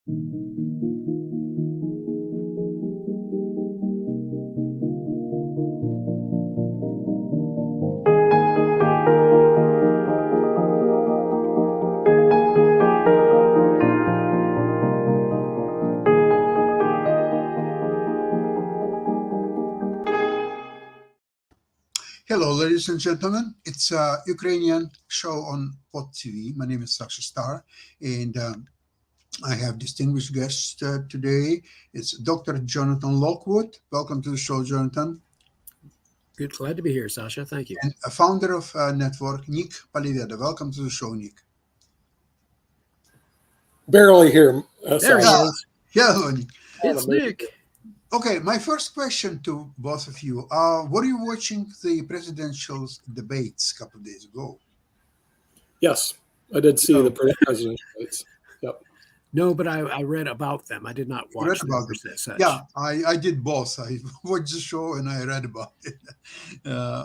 Hello, ladies and gentlemen. It's a Ukrainian show on POT TV. My name is Sasha Star, and I have distinguished guests today. It's Dr. Jonathan Lockwood. Welcome to the show, Jonathan. Good, glad to be here, Sasha. Thank you. And a founder of Network, Nick Paliveda. Welcome to the show, Nick. Barely here. There he is. Hello, Nick. It's Nick. Okay, my first question to both of you. Were you watching the presidential debates a couple of days ago? Yes, I did see the presidential debates. Yep. No, but I read about them. I did not watch them as such. Yeah, I did both. I watched the show and I read about it.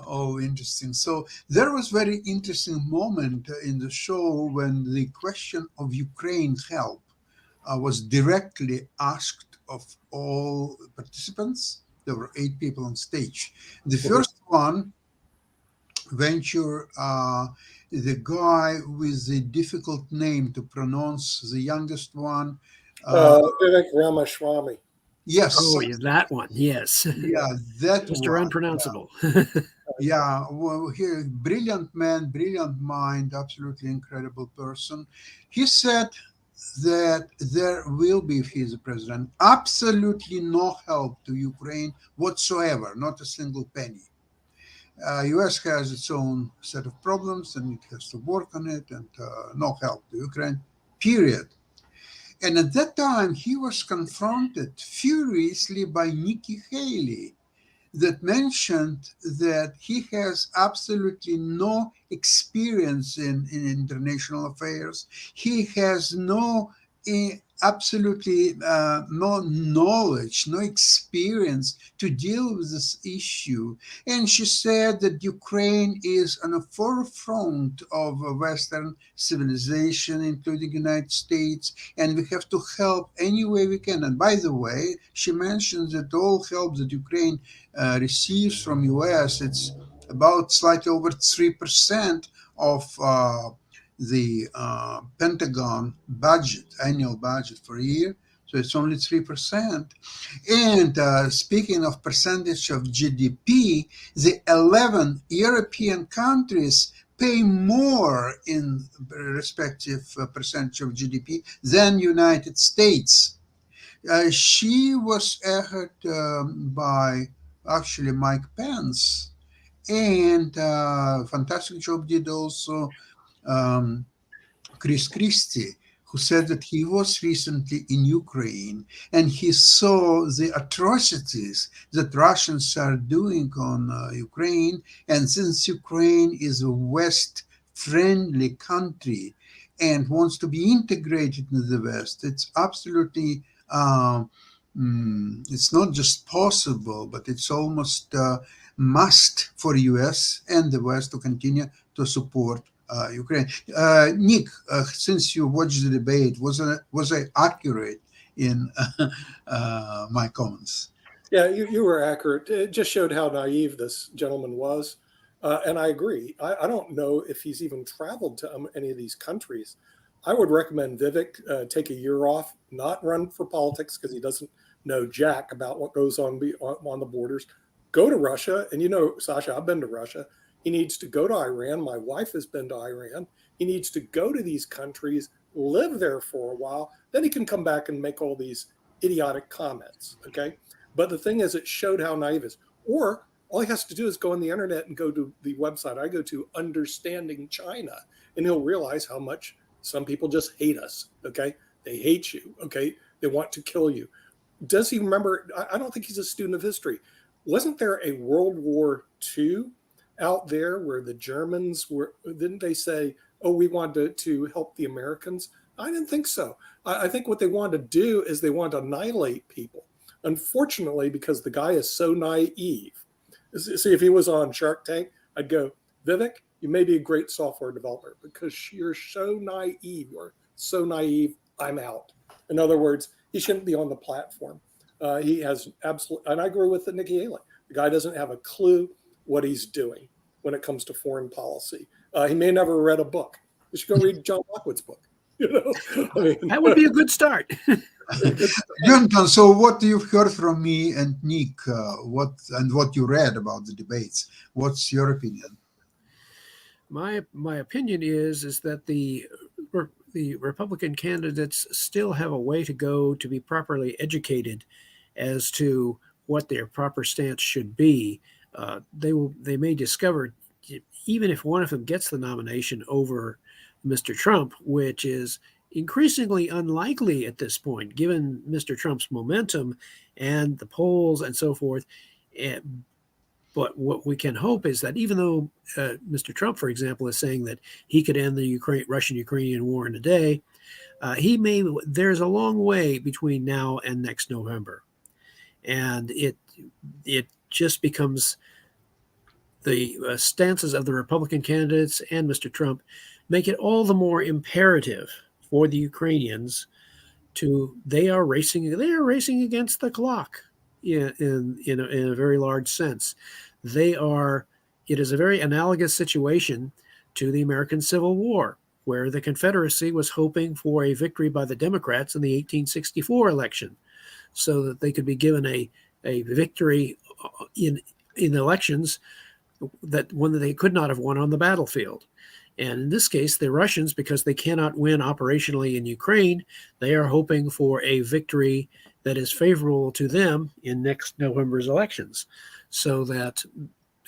All interesting. So there was very interesting moment in the show when the question of Ukraine help was directly asked of all participants. There were 8 people on stage. The first one, venture, the guy with the difficult name to pronounce, the youngest one. Vivek Ramaswamy. Yes. Oh, yeah, that one. Yes. Yeah, that Mr. one. Unpronounceable. Yeah, well, here, brilliant man, brilliant mind, absolutely incredible person. He said that there will be, if he is the president, absolutely no help to Ukraine whatsoever, not a single penny. U.S. has its own set of problems and it has to work on it, and no help to Ukraine, period. And at that time, he was confronted furiously by Nikki Haley, that mentioned that he has absolutely no experience in international affairs. He has absolutely no knowledge, no experience to deal with this issue. And she said that Ukraine is on the forefront of Western civilization, including the United States, and we have to help any way we can. And by the way, she mentions that all help that Ukraine receives from US, it's about slightly over 3% of the Pentagon budget, annual budget for a year. So it's only 3%. And speaking of percentage of GDP, the 11 European countries pay more in respective percentage of GDP than United States. She was echoed by actually Mike Pence, and fantastic job did also Chris Christie, who said that he was recently in Ukraine and he saw the atrocities that Russians are doing on Ukraine. And since Ukraine is a West-friendly country and wants to be integrated into the West, it's absolutely it's not just possible, but it's almost must for US and the West to continue to support Ukraine. Nick, since you watched the debate, was I accurate in my comments? Yeah, you were accurate. It just showed how naive this gentleman was. And I agree. I don't know if he's even traveled to any of these countries. I would recommend Vivek take a year off, not run for politics because he doesn't know jack about what goes on the borders. Go to Russia. And you know, Sasha, I've been to Russia. He needs to go to Iran. My wife has been to Iran. He needs to go to these countries, live there for a while. Then he can come back and make all these idiotic comments. Okay. But the thing is, it showed how naive he is. Or all he has to do is go on the internet and go to the website I go to, Understanding China, and he'll realize how much some people just hate us. Okay. They hate you. Okay. They want to kill you. Does he remember? I don't think he's a student of history. Wasn't there a World War II out there where the Germans didn't they say, oh, we wanted to help the Americans? I didn't think so. I think what they wanted to do is they wanted to annihilate people. Unfortunately, because the guy is so naive. See, if he was on Shark Tank, I'd go, Vivek, you may be a great software developer because you're so naive. You're so naive. I'm out. In other words, he shouldn't be on the platform. He has absolute, and I agree with Nikki Haley. The guy doesn't have a clue what he's doing when it comes to foreign policy. He may never read a book. You should go read John Lockwood's book. You know, I mean, That would be a good start. Jonathan, so what you've heard from me and Nick, what you read about the debates, what's your opinion? My opinion is that the Republican candidates still have a way to go to be properly educated as to what their proper stance should be. They may discover, even if one of them gets the nomination over Mr. Trump, which is increasingly unlikely at this point, given Mr. Trump's momentum and the polls and so forth. But what we can hope is that even though Mr. Trump, for example, is saying that he could end the Russian-Ukrainian war in a day, there's a long way between now and next November. And it just becomes the stances of the Republican candidates and Mr. Trump make it all the more imperative for the Ukrainians they are racing against the clock in a very large sense. It is a very analogous situation to the American Civil War, where the Confederacy was hoping for a victory by the Democrats in the 1864 election so that they could be given a victory in elections that one that they could not have won on the battlefield. And in this case, the Russians, because they cannot win operationally in Ukraine, they are hoping for a victory that is favorable to them in next November's elections. So that,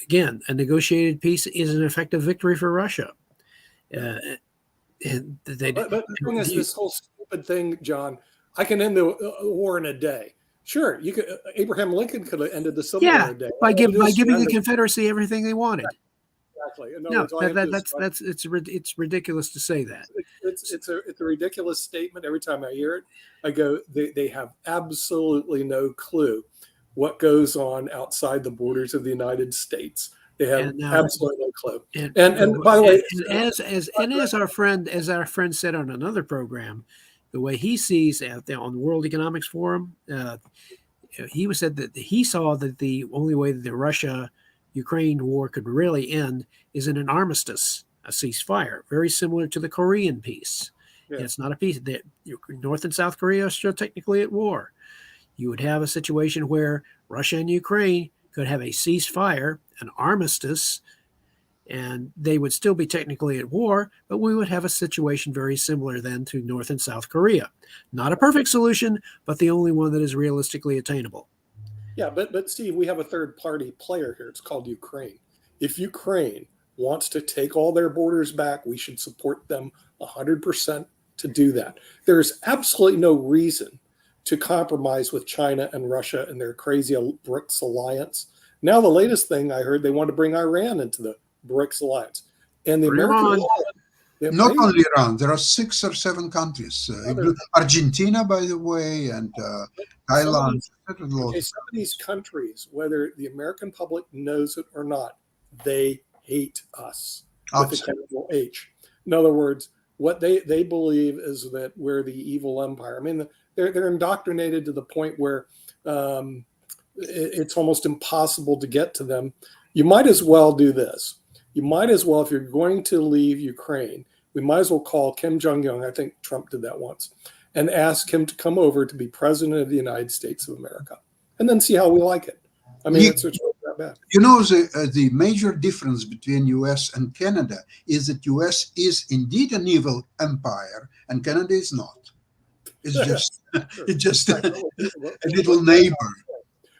again, a negotiated peace is an effective victory for Russia. But the thing is, this whole stupid thing, John, I can end the war in a day. Sure, you could. Abraham Lincoln could have ended the Civil War in a day. by giving the Confederacy everything they wanted. Exactly. No, it's ridiculous to say that. It's a ridiculous statement. Every time I hear it, I go, they have absolutely no clue what goes on outside the borders of the United States. They have absolutely no clue. And by the way, as our friend said on another program, the way he sees out there on the World Economics Forum, he said that he saw that the only way that the Russia-Ukraine war could really end is in an armistice, a ceasefire, very similar to the Korean peace. Yeah. It's not a peace. North and South Korea are still technically at war. You would have a situation where Russia and Ukraine could have a ceasefire, an armistice, and they would still be technically at war, but we would have a situation very similar then to North and South Korea. Not a perfect solution, but the only one that is realistically attainable. Yeah, but Steve, we have a third-party player here. It's called Ukraine. If Ukraine wants to take all their borders back, we should support them 100% to do that. There's absolutely no reason to compromise with China and Russia and their crazy BRICS alliance. Now, the latest thing I heard, they want to bring Iran into the BRICS alliance. And the American not only Iran, there are 6 or 7 countries. Argentina, by the way, and Thailand. Some of these countries, whether the American public knows it or not, they hate us with a capital H. In other words, what they believe is that we're the evil empire. I mean, they're indoctrinated to the point where it's almost impossible to get to them. You might as well do this. You might as well, if you're going to leave Ukraine, we might as well call Kim Jong-un, I think Trump did that once, and ask him to come over to be president of the United States of America, and then see how we like it. I mean, it's not that bad. You know, the major difference between U.S. and Canada is that U.S. is indeed an evil empire, and Canada is not. It's just a little neighbor.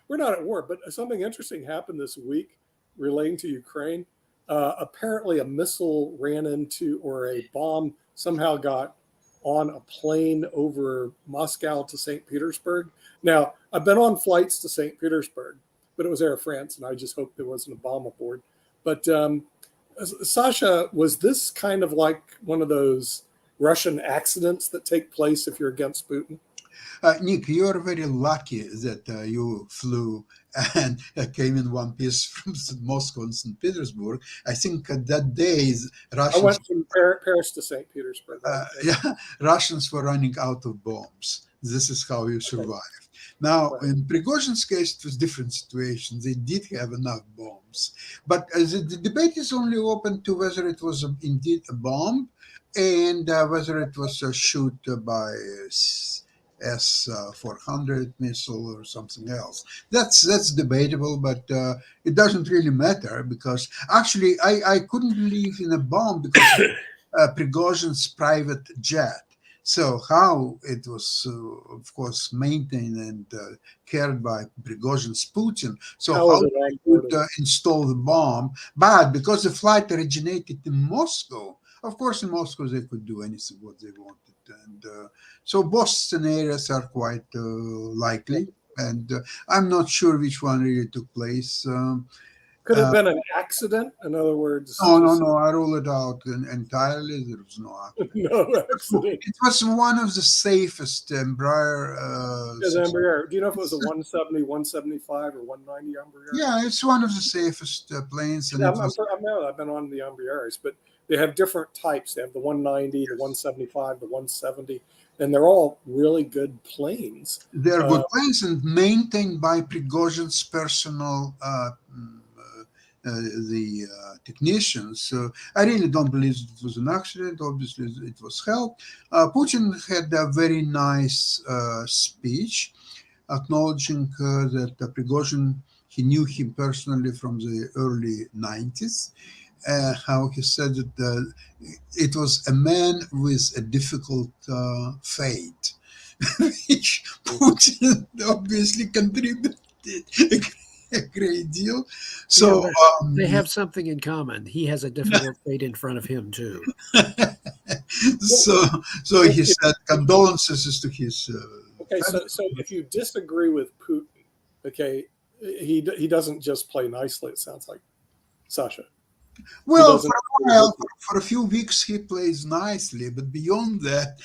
We're not at war, but something interesting happened this week relating to Ukraine. Apparently a missile ran into, or a bomb somehow got on a plane over Moscow to St. Petersburg. Now, I've been on flights to St. Petersburg, but it was Air France, and I just hope there wasn't a bomb aboard. But Sasha, was this kind of like one of those Russian accidents that take place if you're against Putin? Nick, you are very lucky that you flew and came in one piece from Moscow and St. Petersburg. I think that day Russians... I went from Paris to St. Petersburg. Russians were running out of bombs. this is how you survive. Now, Right. in Prigozhin's case, it was different situation. They did have enough bombs, but the debate is only open to whether it was indeed a bomb and whether it was a shoot by S-400 missile or something else. That's debatable, but it doesn't really matter because actually I couldn't believe in a bomb because Prigozhin's private jet. So how it was, of course, maintained and cared by Prigozhin's Putin. So How how is it they would onboarded? install the bomb? But because the flight originated in Moscow, of course, in Moscow they could do anything what they wanted, and so both scenarios are quite likely. And I'm not sure which one really took place. Could it have been an accident? In other words, No, no. I rule it out entirely. There was no accident. no accident. It was one of the safest Embraer. As Embraer, do you know if it was a 170, 175, or 190 Embraer? Yeah, it's one of the safest planes, and Yeah, it was, I've been on the Embraers, but they have different types. They have the 190, the 175, the 170, and they're all really good planes. they're good planes and maintained by Prigozhin's personal. The technicians. So I really don't believe it was an accident. Obviously, it was help. Putin had a very nice speech acknowledging that Prigozhin, he knew him personally from the early 90s. How he said that it was a man with a difficult fate, which Putin obviously contributed a great deal. So they have something in common. He has a difficult fate in front of him too. so he said condolences to his. Okay, so if you disagree with Putin, okay, he doesn't just play nicely. It sounds like, Sasha. Well, for a while, for a few weeks, he plays nicely, but beyond that,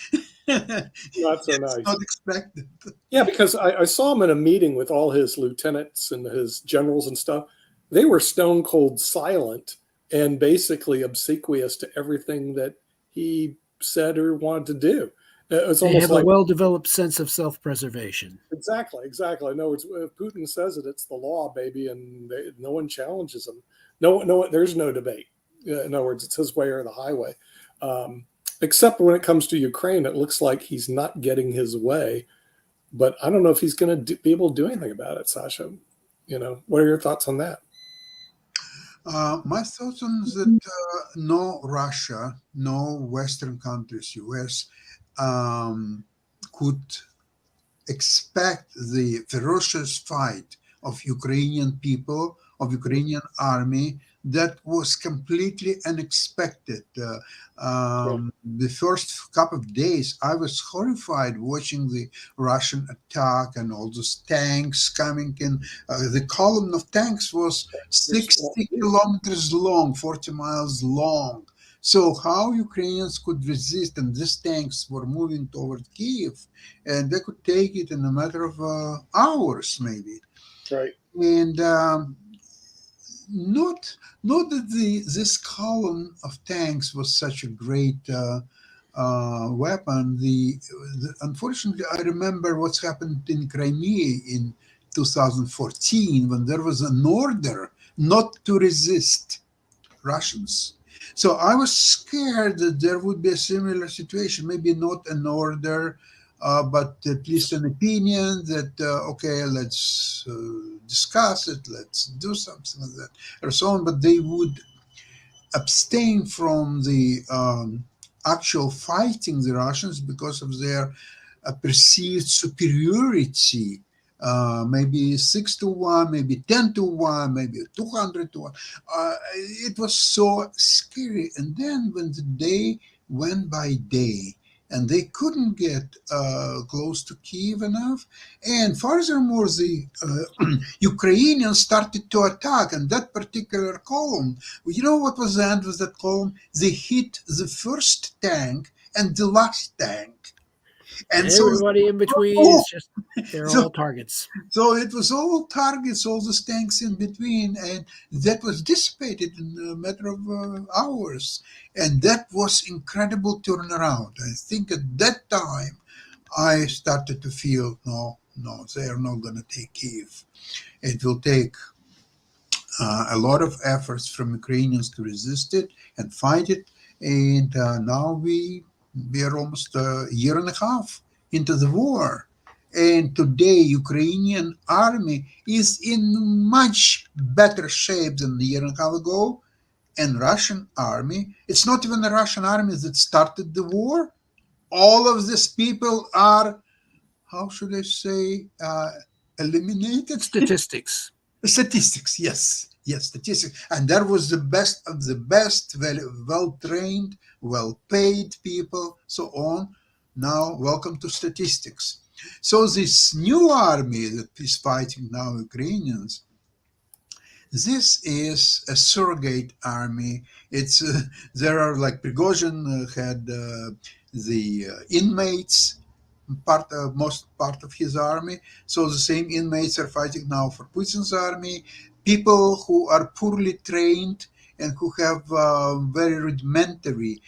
not so nice. Not expected. Yeah, because I saw him in a meeting with all his lieutenants and his generals and stuff. They were stone cold silent and basically obsequious to everything that he said or wanted to do. It's They almost have like a well-developed sense of self-preservation. Exactly. In other words, if Putin says it, it's the law, baby, and no one challenges him. No, there's no debate. In other words, it's his way or the highway. Except when it comes to Ukraine, it looks like he's not getting his way. But I don't know if he's going to be able to do anything about it, Sasha. What are your thoughts on that? My thoughts on that: no Russia, no Western countries, US, could expect the ferocious fight of Ukrainian people, of Ukrainian army, that was completely unexpected. The first couple of days, I was horrified watching the Russian attack and all those tanks coming in. The column of tanks was 60 kilometers long, 40 miles long. So how Ukrainians could resist, and these tanks were moving toward Kiev, and they could take it in a matter of hours, maybe. Right. And not that this column of tanks was such a great weapon. Unfortunately, I remember what's happened in Crimea in 2014 when there was an order not to resist Russians. So I was scared that there would be a similar situation, maybe not an order, but at least an opinion that, okay, let's discuss it, let's do something like that, or so on. But they would abstain from the actual fighting the Russians because of their perceived superiority. Maybe 6-1, maybe 10-1, maybe 200-1. It was so scary. And then when the day went by day, and they couldn't get close to Kiev enough, and furthermore, the Ukrainians started to attack, and that particular column, you know what was the end of that column? They hit the first tank and the last tank. And everybody in between is just, they're all targets. So it was all targets, all the tanks in between, and that was dissipated in a matter of hours. And that was incredible turnaround. I think at that time, I started to feel no, no, they are not going to take Kiev. It will take a lot of efforts from Ukrainians to resist it and fight it. And now we are almost a year and a half into the war. And today, Ukrainian army is in much better shape than a year and a half ago. And Russian army, it's not even the Russian army that started the war. All of these people are, how should I say, eliminated. Statistics. Statistics, yes, yes, statistics, and that was the best of the best, well trained, well paid people, so on. Now, welcome to statistics. So this new army that is fighting now Ukrainians, this is a surrogate army. It's there are like Prigozhin had the inmates most part of his army. So the same inmates are fighting now for Putin's army. People who are poorly trained and who have very rudimentary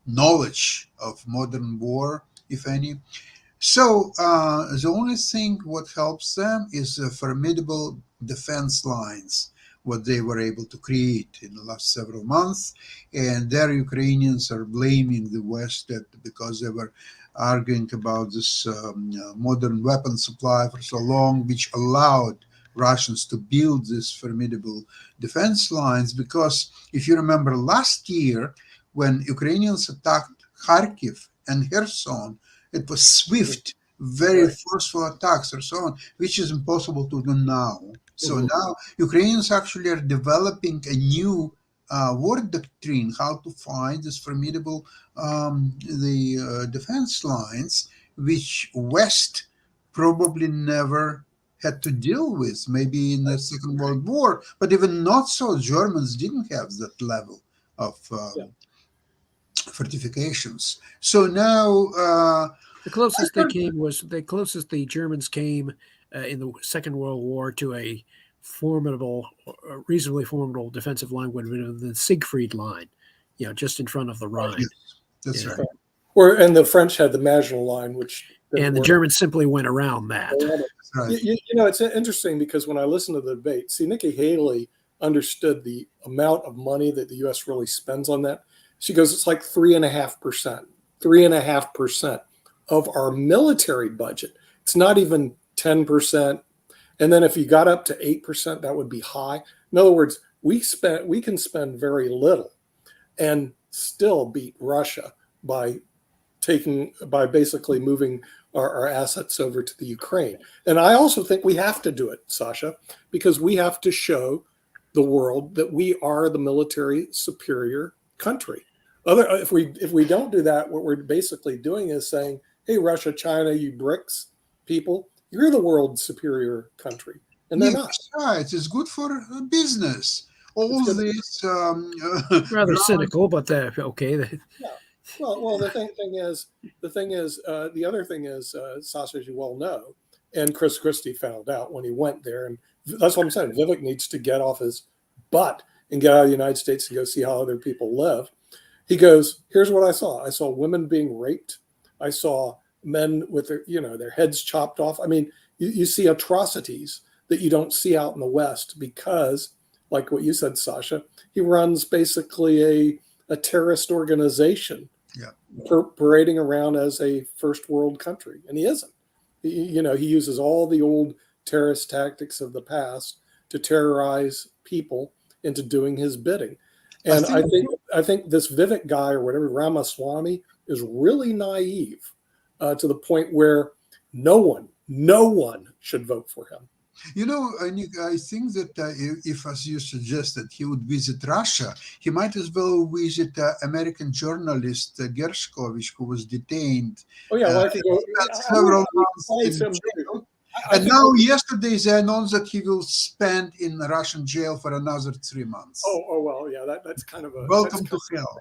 knowledge of modern war, if any. So the only thing what helps them is formidable defense lines, what they were able to create in the last several months. And there Ukrainians are blaming the West because they were arguing about this modern weapon supply for so long, which allowed Russians to build these formidable defense lines. Because if you remember last year, when Ukrainians attacked Kharkiv and Kherson, it was swift, very forceful attacks or so on, which is impossible to do now. So now Ukrainians actually are developing a new war doctrine, how to find this formidable defense lines, which West probably never had to deal with, maybe in the Second World War, but even not so. Germans didn't have that level of fortifications. So now the closest the Germans came in the Second World War to a reasonably formidable defensive line would have been the Siegfried line, just in front of the Rhine. Yes, that's right. And the French had the Maginot Line, and the Germans simply went around that. Right. It's interesting because when I listen to the debate, Nikki Haley understood the amount of money that the U.S. really spends on that. She goes, it's like 3.5% of our military budget. It's not even 10%. And then if you got up to 8%, that would be high. In other words, we can spend very little and still beat Russia by basically moving our assets over to the Ukraine. And I also think we have to do it, Sasha, because we have to show the world that we are the military superior country. If we don't do that, what we're basically doing is saying, hey, Russia, China, you BRICS people, you're the world's superior country. And they're not. Right. It's good for business. All this rather cynical, but okay. Yeah. Well, the other thing is, Sasha, as you well know, and Chris Christie found out when he went there, and that's what I'm saying. Vivek needs to get off his butt and get out of the United States and go see how other people live. He goes, here's what I saw. I saw women being raped. I saw men with their heads chopped off. I mean, you see atrocities that you don't see out in the West because, like what you said, Sasha, he runs basically a terrorist organization, parading around as a first world country, and he isn't. He uses all the old terrorist tactics of the past to terrorize people into doing his bidding. And I think this Vivek guy or whatever, Ramaswamy, is really naive to the point where no one should vote for him. I think that if, as you suggested, he would visit Russia, he might as well visit American journalist Gershkovich, who was detained several months in jail. And now, yesterday, they announced that he will spend in a Russian jail for another 3 months. Oh well, yeah, that's kind of a welcome to hell.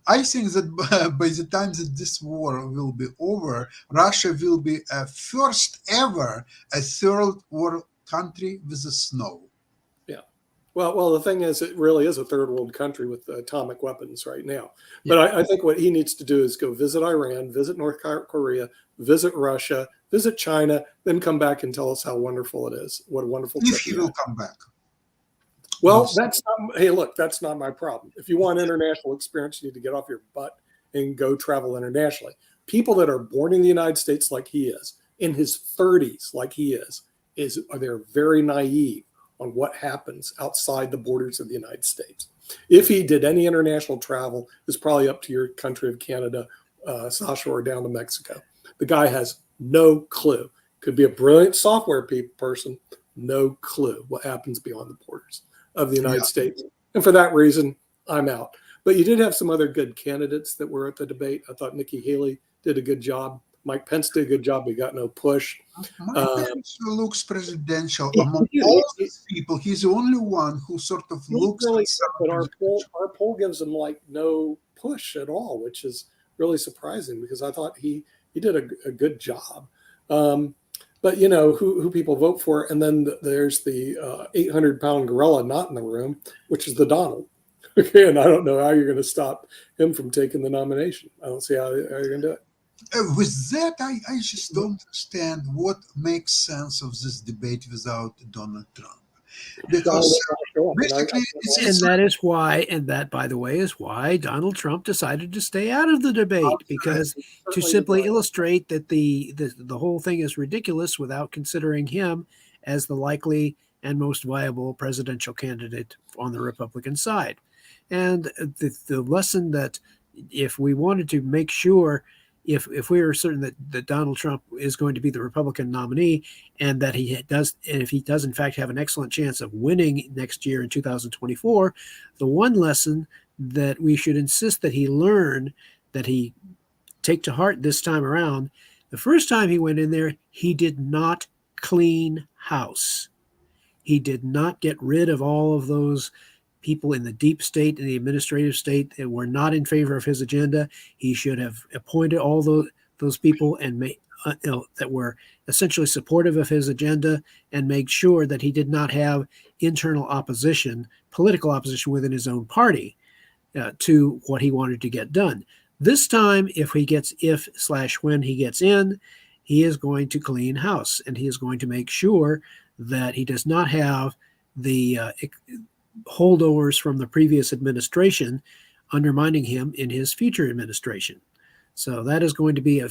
I think that by the time that this war will be over, Russia will be first ever a third world country with the snow. Yeah, Well, the thing is, it really is a third world country with atomic weapons right now. Yeah. But I think what he needs to do is go visit Iran, visit North Korea, visit Russia, visit China, then come back and tell us how wonderful it is. What a wonderful If trip he he will had. come back. Well, Yes. that's not, hey, look, that's not my problem. If you want international experience, you need to get off your butt and go travel internationally. People that are born in the United States like he is, in his 30s like he is they're very naive on what happens outside the borders of the United States. If he did any international travel, it's probably up to your country of Canada, Sasha, or down to Mexico. The guy has no clue. Could be a brilliant software person, no clue what happens beyond the borders of the United States. And for that reason, I'm out. But you did have some other good candidates that were at the debate. I thought Nikki Haley did a good job. Mike Pence did a good job. He got no push. Mike Pence looks presidential He- among he- all he- these people. He's the only one who sort of He looks really like did, some but our poll gives him like no push at all, which is really surprising because I thought he did a good job. But you know who people vote for, and then there's the 800-pound gorilla not in the room, which is the Donald. Okay, and I don't know how you're going to stop him from taking the nomination. I don't see how you're going to do it. With that, I just don't understand what makes sense of this debate without Donald Trump. Because basically, And that is why, and that, by the way, is why Donald Trump decided to stay out of the debate, because to simply illustrate that the whole thing is ridiculous without considering him as the likely and most viable presidential candidate on the Republican side. And the lesson that if we wanted to make sure, if we are certain that Donald Trump is going to be the Republican nominee, and that if he does in fact have an excellent chance of winning next year in 2024, the one lesson that we should insist that he learn, that he take to heart this time around, the first time he went in there, he did not clean house. He did not get rid of all of those people in the deep state and the administrative state that were not in favor of his agenda. He should have appointed all those people and that were essentially supportive of his agenda, and make sure that he did not have internal opposition, political opposition within his own party to what he wanted to get done. This time, when he gets in, he is going to clean house, and he is going to make sure that he does not have the holdovers from the previous administration undermining him in his future administration. So that is going to be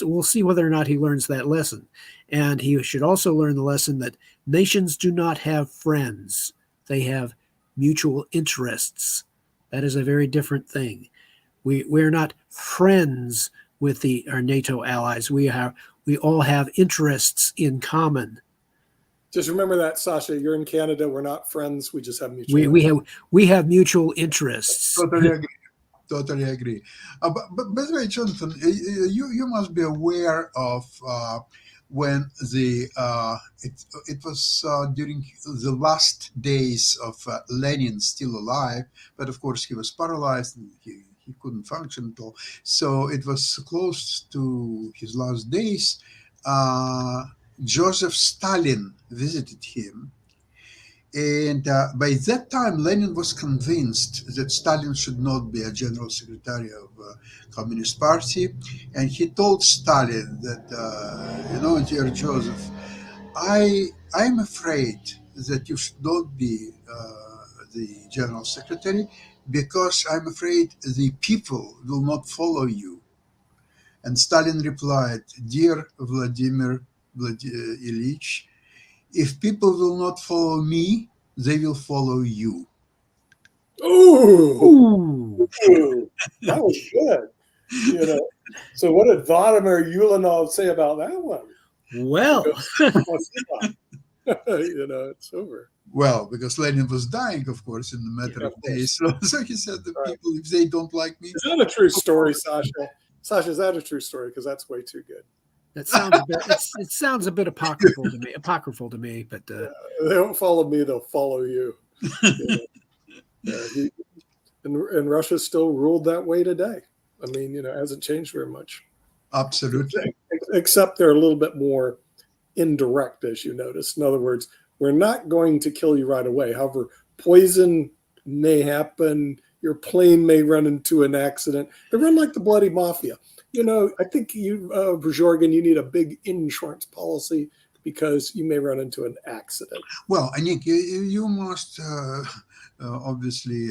we'll see whether or not he learns that lesson. And he should also learn the lesson that nations do not have friends. They have mutual interests. That is a very different thing. We're not friends with our NATO allies. We all have interests in common. Just remember that, Sasha. You're in Canada. We're not friends. We just have mutual. We have mutual interests. Totally agree. Totally agree. But by the way, Jonathan, you must be aware of when it was during the last days of Lenin still alive, but of course he was paralyzed and he couldn't function at all. So it was close to his last days. Joseph Stalin visited him. And by that time, Lenin was convinced that Stalin should not be a general secretary of Communist Party. And he told Stalin that, dear Joseph, I'm afraid that you should not be the general secretary, because I'm afraid the people will not follow you. And Stalin replied, dear Vladimir Ilyich, if people will not follow me, they will follow you. Ooh, that was good. So what did Vladimir Ulyanov say about that one? Well, it's over. Well, because Lenin was dying, of course, in a matter of days. So he said, the people, if they don't like me. Is that a true story, Sasha? Sasha, is that a true story? Because that's way too good. That sounds a bit apocryphal to me, but they don't follow me; they'll follow you. And Russia's still ruled that way today. I mean, it hasn't changed very much. Absolutely. Except they're a little bit more indirect, as you notice. In other words, we're not going to kill you right away. However, poison may happen. Your plane may run into an accident. They run like the bloody mafia. I think Bjorgen, you need a big insurance policy because you may run into an accident. Well, Nick, you must obviously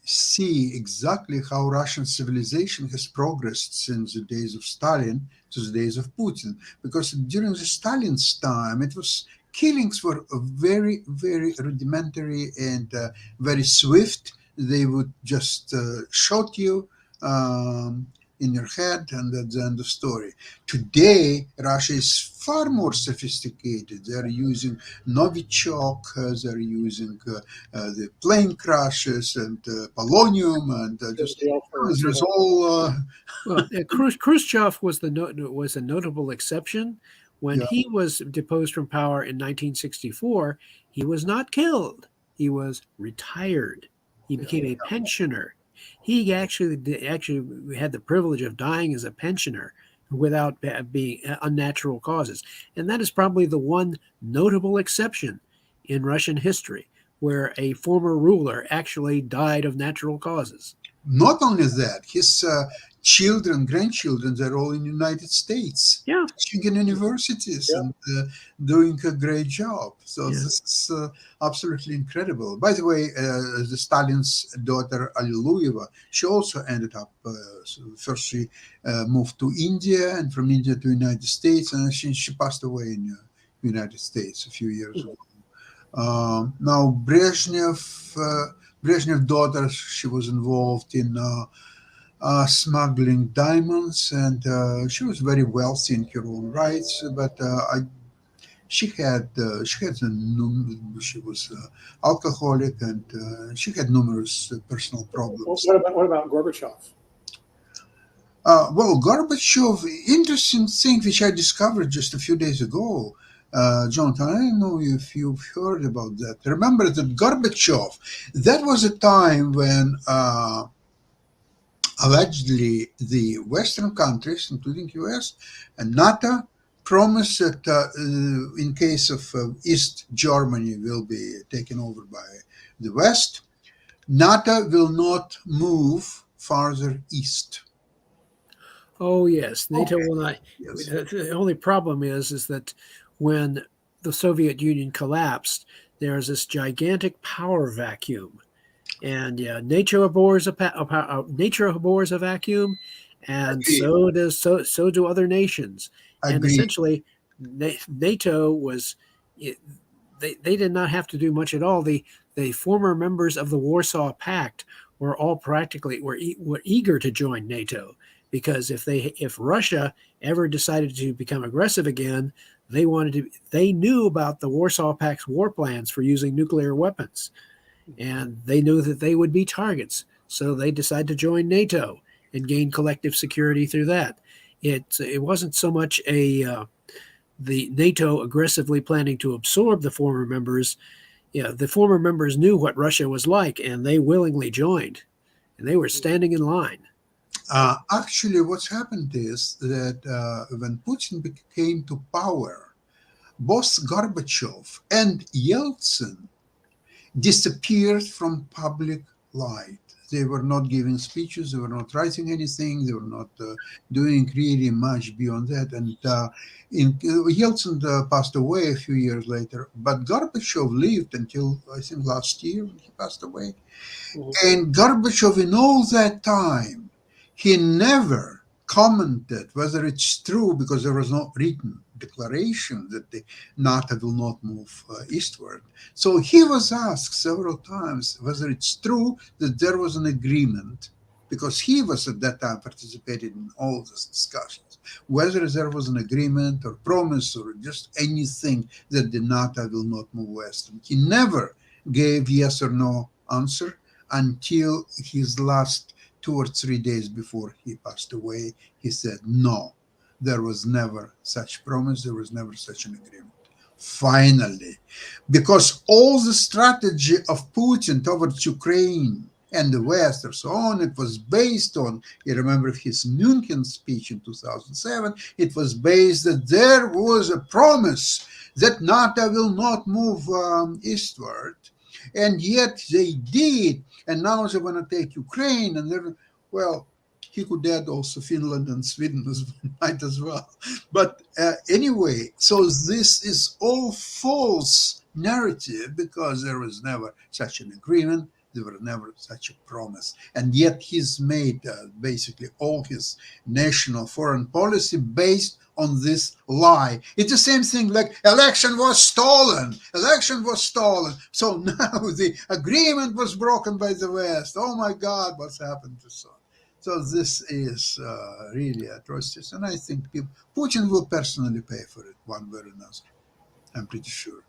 see exactly how Russian civilization has progressed since the days of Stalin to the days of Putin. Because during the Stalin's time, it was killings were very, very rudimentary and very swift. They would just shoot you in your head, and that's the end of story. Today, Russia is far more sophisticated. They're using Novichok, they're using the plane crashes and polonium, and just there's all. Well, Khrushchev was a notable exception. When he was deposed from power in 1964, he was not killed. He was retired. He became a pensioner. He actually had the privilege of dying as a pensioner without being unnatural causes. And that is probably the one notable exception in Russian history where a former ruler actually died of natural causes. Not only that, his children, grandchildren, they're all in the United States, teaching in universities and doing a great job. So this is absolutely incredible. By the way, the Stalin's daughter, Alliluyeva, she also ended up, first she moved to India, and from India to the United States, and she passed away in the United States a few years ago. Now, Brezhnev daughter, she was involved in smuggling diamonds, and she was very wealthy in her own rights. But she was alcoholic, and she had numerous personal problems. What about Gorbachev? Well, Gorbachev, interesting thing which I discovered just a few days ago. Jonathan, I don't know if you've heard about that. Remember that Gorbachev, that was a time when allegedly the Western countries, including US and NATO, promised that in case of East Germany will be taken over by the West, NATO will not move farther east. Oh, yes. NATO will not. Yes. The only problem is that when the Soviet Union collapsed, there's this gigantic power vacuum. And nature abhors a vacuum, and so do other nations. And essentially, NATO was they did not have to do much at all. The former members of the Warsaw Pact were all were eager to join NATO, because if Russia ever decided to become aggressive again, they knew about the Warsaw Pact's war plans for using nuclear weapons. And they knew that they would be targets. So they decided to join NATO and gain collective security through that. It wasn't so much the NATO aggressively planning to absorb the former members. The former members knew what Russia was like, and they willingly joined. And they were standing in line. Actually, what's happened is that when Putin came to power, both Gorbachev and Yeltsin disappeared from public light. They were not giving speeches, they were not writing anything, they were not doing really much beyond that. And Yeltsin passed away a few years later, but Gorbachev lived until, I think, last year when he passed away. Mm-hmm. And Gorbachev, in all that time, he never commented whether it's true, because there was no written declaration that the NATO will not move eastward. So he was asked several times whether it's true that there was an agreement, because he was at that time participated in all these discussions, whether there was an agreement or promise or just anything that the NATO will not move west. And he never gave yes or no answer until his last 2 or 3 days before he passed away. He said no. There was never such promise. There was never such an agreement. Finally, because all the strategy of Putin towards Ukraine and the West or so on. It was based on, you remember his München speech in 2007, it was based that there was a promise that NATO will not move eastward. And yet they did. And now they want to take Ukraine. And they're, well, he could add also Finland and Sweden might as well. But anyway, so this is all false narrative because there was never such an agreement. There was never such a promise. And yet he's made basically all his national foreign policy based on this lie. It's the same thing like election was stolen. Election was stolen. So now the agreement was broken by the West. Oh my God, what's happened to so? So this is really atrocious. And I think Putin will personally pay for it one way or another. I'm pretty sure.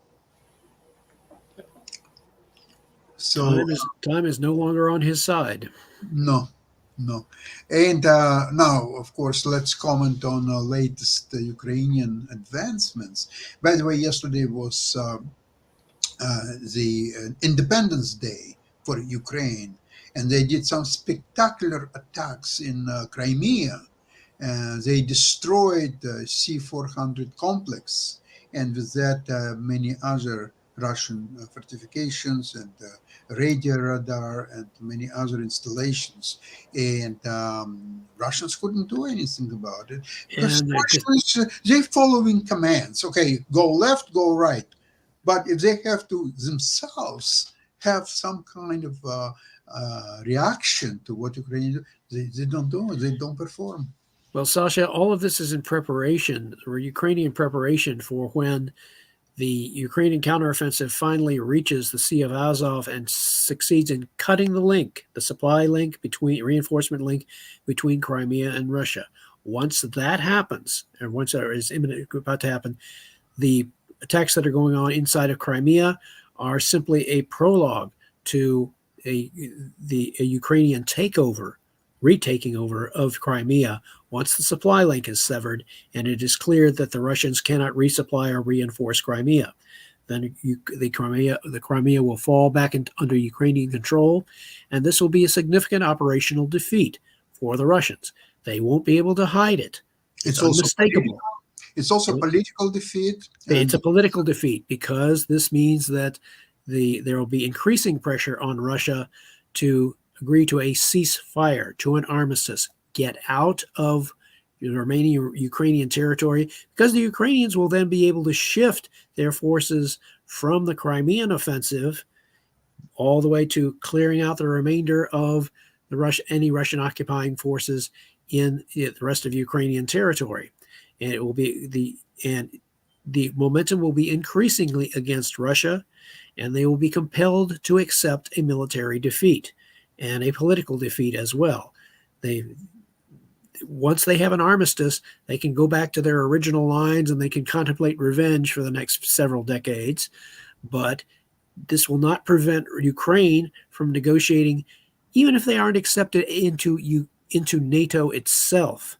So time is no longer on his side. No. And now, of course, let's comment on the latest Ukrainian advancements. By the way, yesterday was the Independence Day for Ukraine, and they did some spectacular attacks in Crimea. They destroyed the C-400 complex, and with that, many other Russian fortifications and radio radar and many other installations. And Russians couldn't do anything about it because they're following commands. Okay, go left, go right. But if they have to themselves have some kind of reaction to what Ukrainians do, they don't do it. They don't perform. Well, Sasha, all of this is in preparation, or Ukrainian preparation, for when the Ukrainian counteroffensive finally reaches the Sea of Azov and succeeds in cutting the link, the supply link reinforcement link between Crimea and Russia. Once that happens, and once that is about to happen, the attacks that are going on inside of Crimea are simply a prologue to a Ukrainian retaking over of Crimea once the supply link is severed and it is clear that the Russians cannot resupply or reinforce Crimea. Then the Crimea will fall back under Ukrainian control, and this will be a significant operational defeat for the Russians. They won't be able to hide it. It's unmistakable. It's also a political defeat. It's a political defeat because this means that there will be increasing pressure on Russia to agree to a ceasefire, to an armistice, get out of the remaining Ukrainian territory, because the Ukrainians will then be able to shift their forces from the Crimean offensive all the way to clearing out the remainder of any Russian occupying forces in the rest of Ukrainian territory. And it will be the momentum will be increasingly against Russia, and they will be compelled to accept a military defeat and a political defeat as well. Once they have an armistice, they can go back to their original lines and they can contemplate revenge for the next several decades. But this will not prevent Ukraine from negotiating, even if they aren't accepted into NATO itself.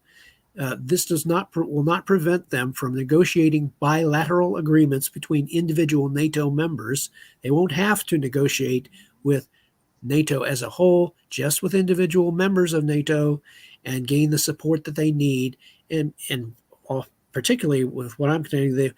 This will not prevent them from negotiating bilateral agreements between individual NATO members. They won't have to negotiate with NATO as a whole, just with individual members of NATO, and gain the support that they need. And particularly with what I'm saying,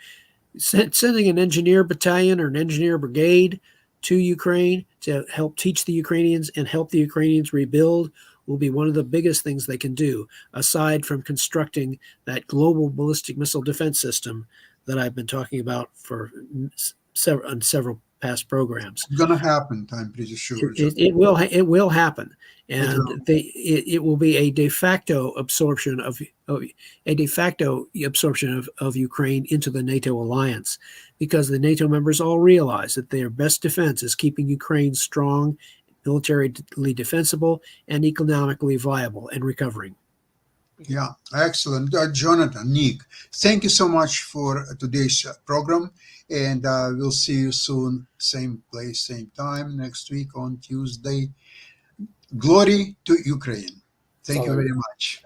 sending an engineer battalion or an engineer brigade to Ukraine to help teach the Ukrainians and help the Ukrainians rebuild will be one of the biggest things they can do, aside from constructing that global ballistic missile defense system that I've been talking about on several past programs. It's going to happen, I'm pretty sure. It will happen, and it will be a de facto absorption of Ukraine into the NATO alliance, because the NATO members all realize that their best defense is keeping Ukraine strong, militarily defensible, and economically viable and recovering. Yeah, excellent. Jonathan, Nick, thank you so much for today's program, and we'll see you soon, same place, same time, next week on Tuesday. Glory to Ukraine. Thank you very much.